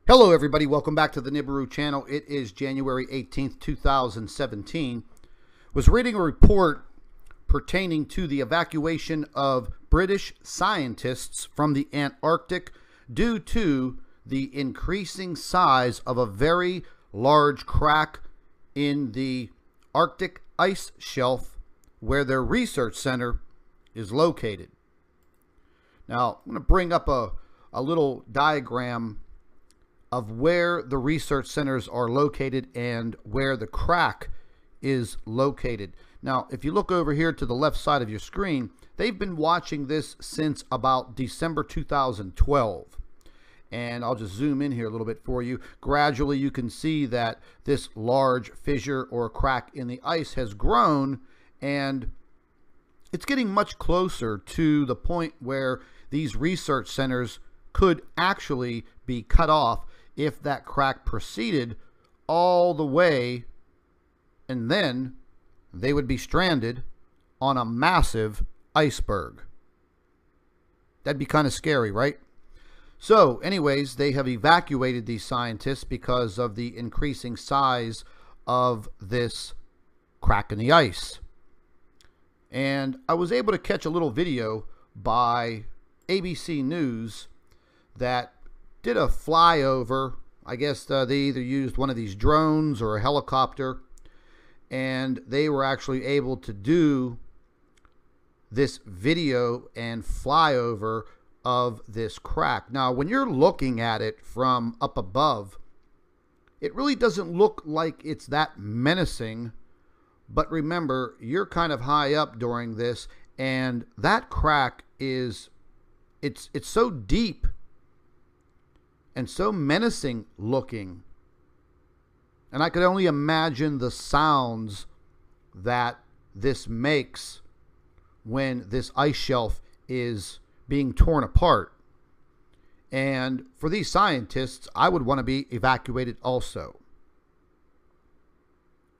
Hello everybody, welcome back to the Nibiru channel. It is January 18th, 2017. Was reading a report pertaining to the evacuation of British scientists from the Antarctic due to the increasing size of a very large crack in the Arctic ice shelf where their research center is located. Now, I'm going to bring up a little diagram of where the research centers are located and where the crack is located. Now, if you look over here to the left side of your screen, they've been watching this since about December 2012. And I'll just zoom in here a little bit for you. Gradually, you can see that this large fissure or crack in the ice has grown, and it's getting much closer to the point where these research centers could actually be cut off if that crack proceeded all the way, and then they would be stranded on a massive iceberg. That'd be kind of scary, right? So anyways, they have evacuated these scientists because of the increasing size of this crack in the ice. And I was able to catch a little video by ABC News that did a flyover. I guess they either used one of these drones or a helicopter, and they were actually able to do this video and flyover of this crack. Now, when you're looking at it from up above, it really doesn't look like it's that menacing, but remember, you're kind of high up during this, and that crack is it's so deep and so menacing looking. And I could only imagine the sounds that this makes when this ice shelf is being torn apart. And for these scientists, I would want to be evacuated also.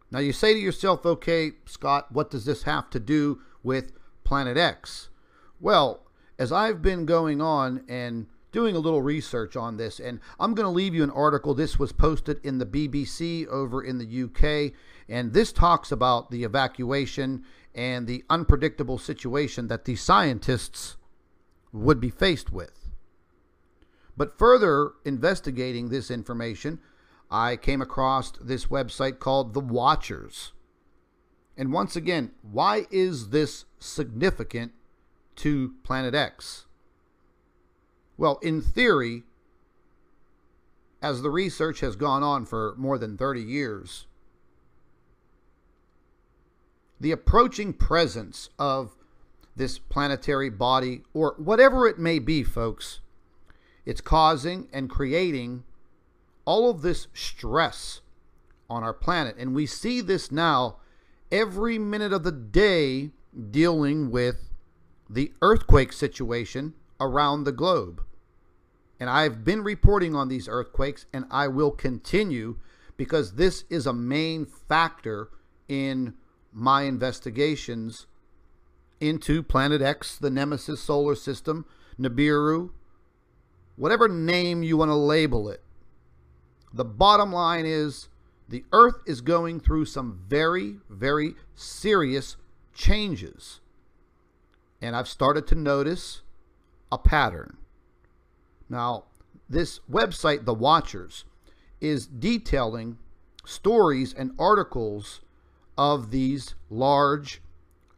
Now you say to yourself, okay, Scott, what does this have to do with Planet X? Well, as I've been going on and doing a little research on this, and I'm going to leave you an article. This was posted in the BBC over in the UK, and this talks about the evacuation and the unpredictable situation that these scientists would be faced with. But further investigating this information, I came across this website called The Watchers. And once again, why is this significant to Planet X? Well, in theory, as the research has gone on for more than 30 years, the approaching presence of this planetary body, or whatever it may be, folks, it's causing and creating all of this stress on our planet. And we see this now every minute of the day dealing with the earthquake situation around the globe. And I've been reporting on these earthquakes, and I will continue, because this is a main factor in my investigations into Planet X, the Nemesis solar system, Nibiru, whatever name you want to label it. The bottom line is the Earth is going through some very, very serious changes. And I've started to notice a pattern. Now, this website, The Watchers, is detailing stories and articles of these large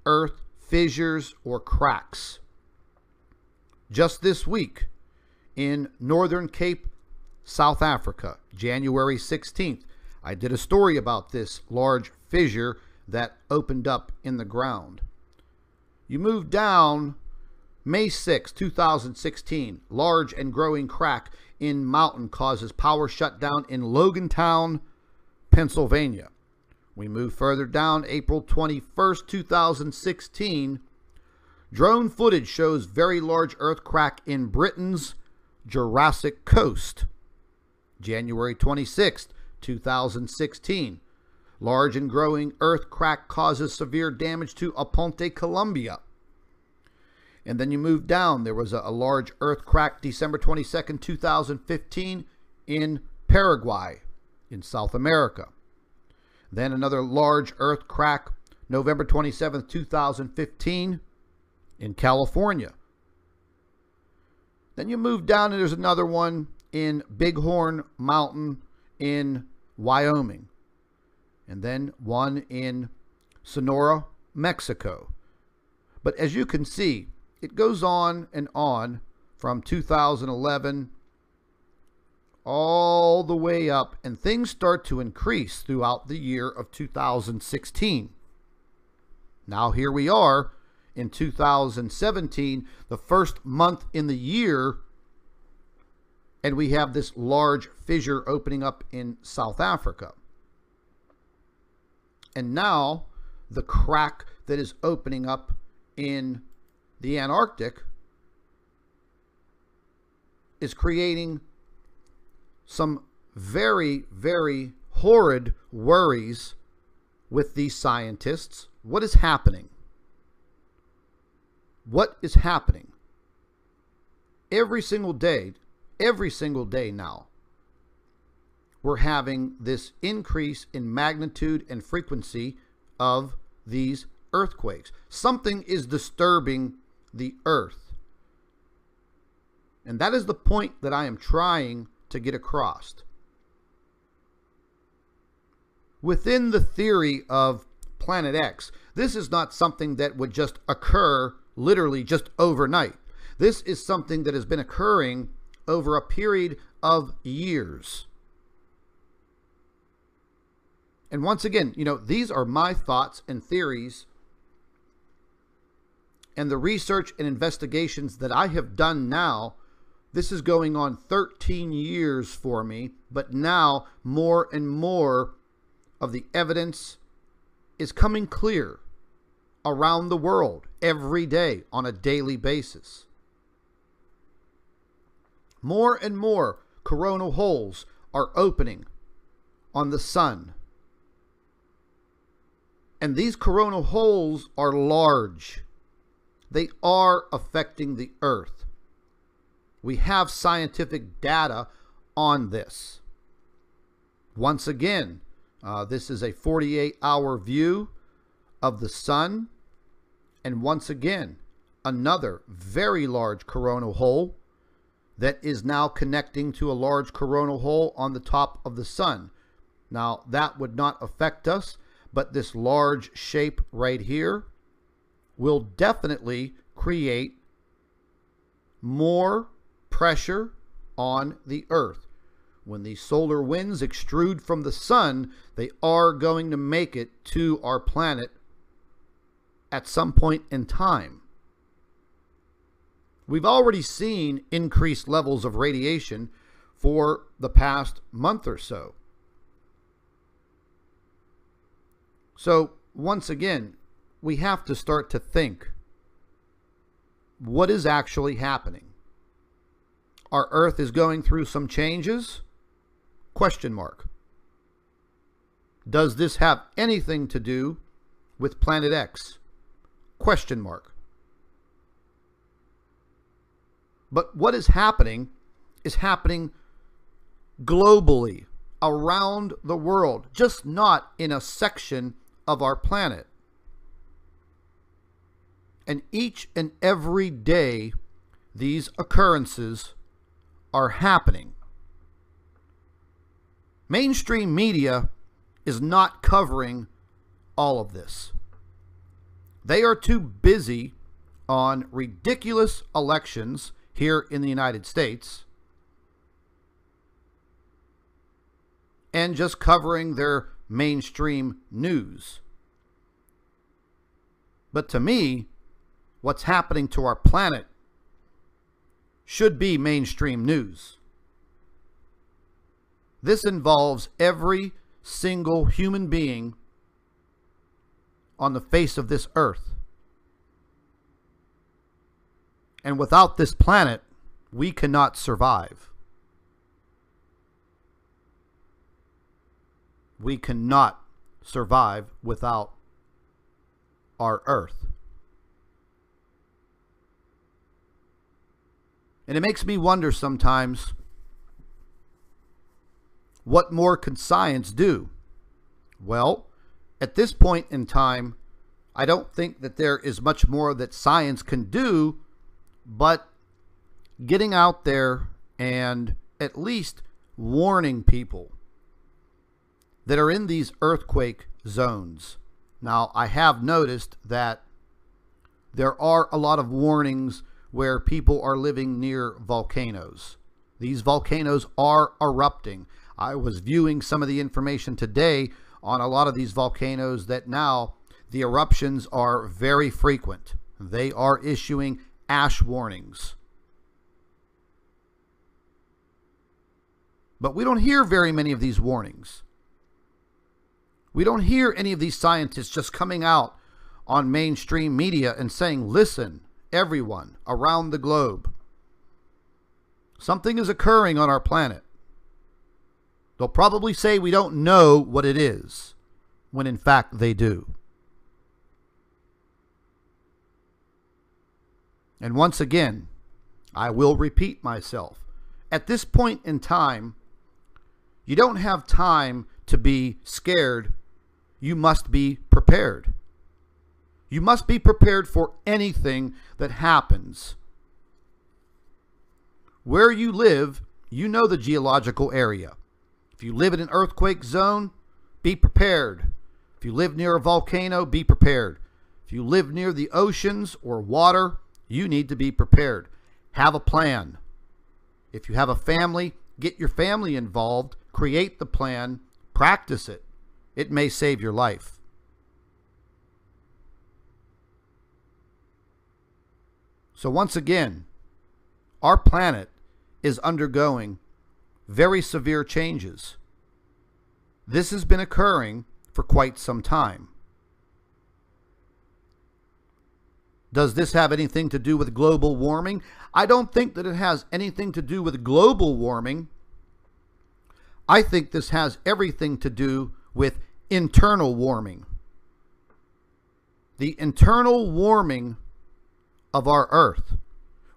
earth fissures or cracks. Just this week in Northern Cape, South Africa, January 16th, I did a story about this large fissure that opened up in the ground. You move down, May 6, 2016, large and growing crack in mountain causes power shutdown in Logantown, Pennsylvania. We move further down, April 21st, 2016, drone footage shows very large earth crack in Britain's Jurassic Coast. January 26th, 2016, large and growing earth crack causes severe damage to Aponte, Colombia. And then you move down, there was a large earth crack December 22nd, 2015 in Paraguay in South America. Then another large earth crack, November 27th, 2015 in California. Then you move down and there's another one in Bighorn Mountain in Wyoming. And then one in Sonora, Mexico. But as you can see, it goes on and on from 2011 all the way up, and things start to increase throughout the year of 2016. Now here we are in 2017, the first month in the year, and we have this large fissure opening up in South Africa. And now the crack that is opening up in the Antarctic is creating some very, very horrid worries with these scientists. What is happening? What is happening? Every single day now, we're having this increase in magnitude and frequency of these earthquakes. Something is disturbing the earth. And that is the point that I am trying to get across. Within the theory of Planet X, this is not something that would just occur literally just overnight. This is something that has been occurring over a period of years. And once again, these are my thoughts and theories and the research and investigations that I have done now. This is going on 13 years for me, but now more and more of the evidence is coming clear around the world every day on a daily basis. More and more coronal holes are opening on the sun. And these coronal holes are large. They are affecting the earth. We have scientific data on this. Once again, this is a 48-hour view of the sun. And once again, another very large coronal hole that is now connecting to a large coronal hole on the top of the sun. Now, that would not affect us, but this large shape right here will definitely create more pressure on the earth. When these solar winds extrude from the sun, they are going to make it to our planet at some point in time. We've already seen increased levels of radiation for the past month or so. So once again, we have to start to think, what is actually happening? Our Earth is going through some changes? Question mark. Does this have anything to do with Planet X? Question mark. But what is happening globally, around the world, just not in a section of our planet. And each and every day, these occurrences are happening. Mainstream media is not covering all of this. They are too busy on ridiculous elections here in the United States and just covering their mainstream news. But to me, what's happening to our planet should be mainstream news. This involves every single human being on the face of this earth. And without this planet, we cannot survive. We cannot survive without our earth. And it makes me wonder sometimes, what more could science do? Well, at this point in time, I don't think that there is much more that science can do, but getting out there and at least warning people that are in these earthquake zones. Now, I have noticed that there are a lot of warnings where people are living near volcanoes. These volcanoes are erupting. I was viewing some of the information today on a lot of these volcanoes that now the eruptions are very frequent. They are issuing ash warnings. But we don't hear very many of these warnings. We don't hear any of these scientists just coming out on mainstream media and saying, listen, everyone around the globe, something is occurring on our planet. They'll probably say we don't know what it is, when in fact they do. And once again, I will repeat myself. At this point in time, you don't have time to be scared. You must be prepared. You must be prepared for anything that happens. Where you live, you know the geological area. If you live in an earthquake zone, be prepared. If you live near a volcano, be prepared. If you live near the oceans or water, you need to be prepared. Have a plan. If you have a family, get your family involved, create the plan, practice it. It may save your life. So once again, our planet is undergoing very severe changes. This has been occurring for quite some time. Does this have anything to do with global warming? I don't think that it has anything to do with global warming. I think this has everything to do with internal warming. The internal warming of our Earth,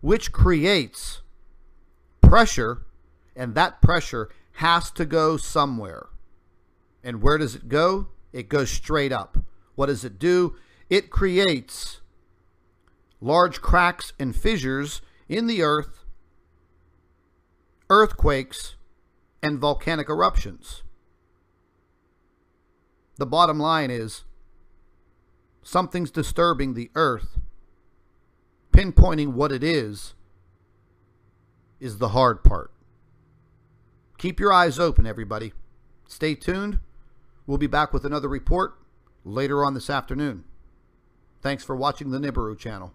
which creates pressure, and that pressure has to go somewhere. And where does it go? It goes straight up. What does it do? It creates large cracks and fissures in the earth, earthquakes, and volcanic eruptions. The bottom line is something's disturbing the earth. Pinpointing what it is the hard part. Keep your eyes open, everybody. Stay tuned. We'll be back with another report later on this afternoon. Thanks for watching the Nibiru channel.